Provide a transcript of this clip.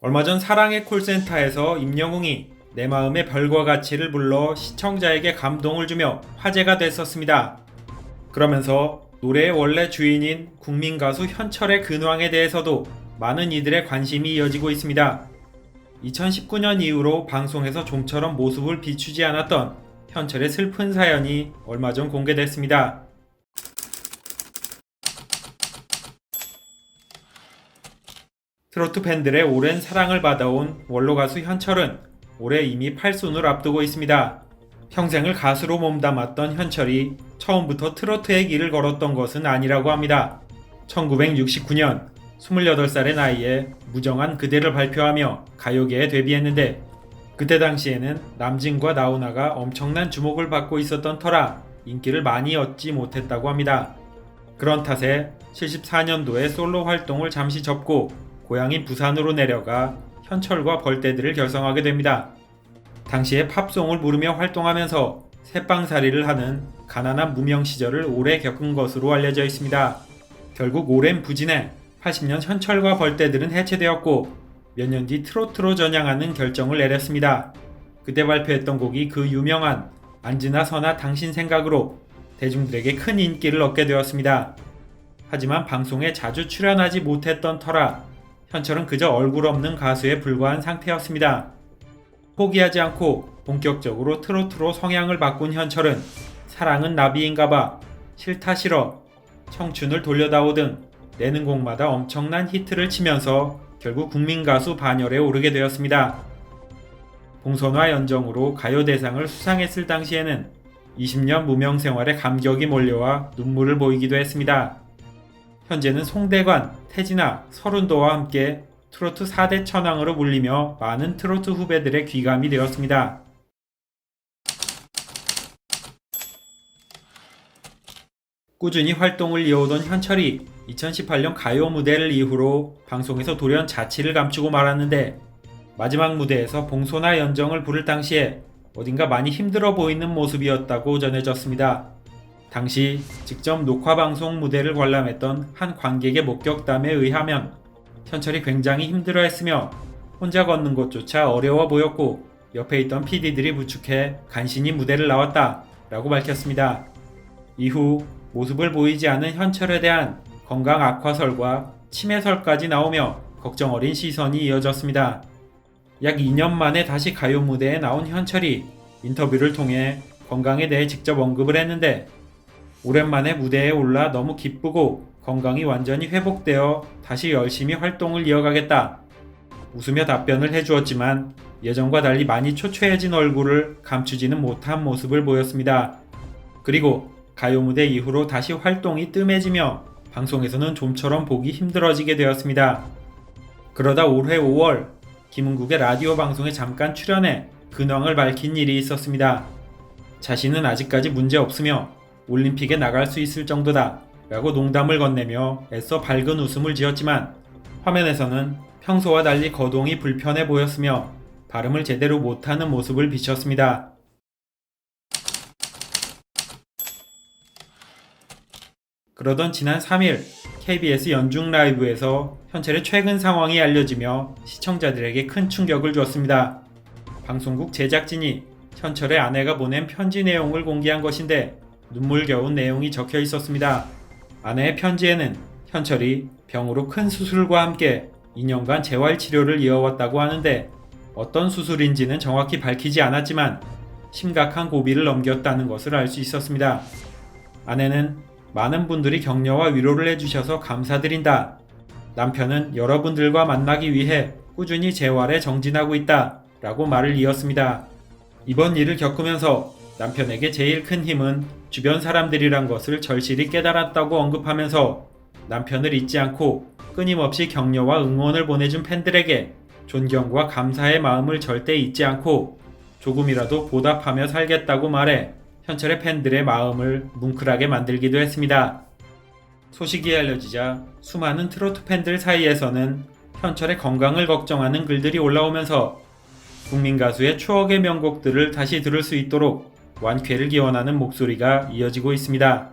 얼마 전 사랑의 콜센터에서 임영웅이 내 마음의 별과 같이를 불러 시청자에게 감동을 주며 화제가 됐었습니다. 그러면서 노래의 원래 주인인 국민 가수 현철의 근황에 대해서도 많은 이들의 관심이 이어지고 있습니다. 2019년 이후로 방송에서 좀처럼 모습을 비추지 않았던 현철의 슬픈 사연이 얼마 전 공개됐습니다. 트로트 팬들의 오랜 사랑을 받아온 원로 가수 현철은 올해 이미 팔순을 앞두고 있습니다. 평생을 가수로 몸담았던 현철이 처음부터 트로트의 길을 걸었던 것은 아니라고 합니다. 1969년 28살의 나이에 무정한 그대를 발표하며 가요계에 데뷔했는데 그때 당시에는 남진과 나훈아가 엄청난 주목을 받고 있었던 터라 인기를 많이 얻지 못했다고 합니다. 그런 탓에 74년도에 솔로 활동을 잠시 접고 고향인 부산으로 내려가 현철과 벌떼들을 결성하게 됩니다. 당시에 팝송을 부르며 활동하면서 새빵살이를 하는 가난한 무명 시절을 오래 겪은 것으로 알려져 있습니다. 결국 오랜 부진에 80년 현철과 벌떼들은 해체되었고 몇 년 뒤 트로트로 전향하는 결정을 내렸습니다. 그때 발표했던 곡이 그 유명한 안지나 서나 당신 생각으로 대중들에게 큰 인기를 얻게 되었습니다. 하지만 방송에 자주 출연하지 못했던 터라 현철은 그저 얼굴 없는 가수에 불과한 상태였습니다. 포기하지 않고 본격적으로 트로트로 성향을 바꾼 현철은 사랑은 나비인가봐, 싫다 싫어, 청춘을 돌려다오 등 내는 곡마다 엄청난 히트를 치면서 결국 국민가수 반열에 오르게 되었습니다. 봉선화 연정으로 가요대상을 수상했을 당시에는 20년 무명 생활에 감격이 몰려와 눈물을 보이기도 했습니다. 현재는 송대관, 태진아, 서른도와 함께 트로트 4대 천왕으로 불리며 많은 트로트 후배들의 귀감이 되었습니다. 꾸준히 활동을 이어오던 현철이 2018년 가요 무대를 이후로 방송에서 돌연 자취를 감추고 말았는데 마지막 무대에서 봉선화 연정을 부를 당시에 어딘가 많이 힘들어 보이는 모습이었다고 전해졌습니다. 당시 직접 녹화방송 무대를 관람했던 한 관객의 목격담에 의하면 현철이 굉장히 힘들어했으며 혼자 걷는 것조차 어려워 보였고 옆에 있던 PD들이 부축해 간신히 무대를 나왔다 라고 밝혔습니다. 이후 모습을 보이지 않은 현철에 대한 건강 악화설과 치매설까지 나오며 걱정 어린 시선이 이어졌습니다. 약 2년 만에 다시 가요 무대에 나온 현철이 인터뷰를 통해 건강에 대해 직접 언급을 했는데 오랜만에 무대에 올라 너무 기쁘고 건강이 완전히 회복되어 다시 열심히 활동을 이어가겠다. 웃으며 답변을 해주었지만 예전과 달리 많이 초췌해진 얼굴을 감추지는 못한 모습을 보였습니다. 그리고 가요 무대 이후로 다시 활동이 뜸해지며 방송에서는 좀처럼 보기 힘들어지게 되었습니다. 그러다 올해 5월 김은국의 라디오 방송에 잠깐 출연해 근황을 밝힌 일이 있었습니다. 자신은 아직까지 문제 없으며 올림픽에 나갈 수 있을 정도다 라고 농담을 건네며 애써 밝은 웃음을 지었지만 화면에서는 평소와 달리 거동이 불편해 보였으며 발음을 제대로 못하는 모습을 비쳤습니다. 그러던 지난 3일 KBS 연중 라이브에서 현철의 최근 상황이 알려지며 시청자들에게 큰 충격을 주었습니다. 방송국 제작진이 현철의 아내가 보낸 편지 내용을 공개한 것인데 눈물겨운 내용이 적혀 있었습니다. 아내의 편지에는 현철이 병으로 큰 수술과 함께 2년간 재활치료를 이어왔다고 하는데 어떤 수술인지는 정확히 밝히지 않았지만 심각한 고비를 넘겼다는 것을 알 수 있었습니다. 아내는 많은 분들이 격려와 위로를 해주셔서 감사드린다. 남편은 여러분들과 만나기 위해 꾸준히 재활에 정진하고 있다. 라고 말을 이었습니다. 이번 일을 겪으면서 남편에게 제일 큰 힘은 주변 사람들이란 것을 절실히 깨달았다고 언급하면서 남편을 잊지 않고 끊임없이 격려와 응원을 보내준 팬들에게 존경과 감사의 마음을 절대 잊지 않고 조금이라도 보답하며 살겠다고 말해 현철의 팬들의 마음을 뭉클하게 만들기도 했습니다. 소식이 알려지자 수많은 트로트 팬들 사이에서는 현철의 건강을 걱정하는 글들이 올라오면서 국민 가수의 추억의 명곡들을 다시 들을 수 있도록 완쾌를 기원하는 목소리가 이어지고 있습니다.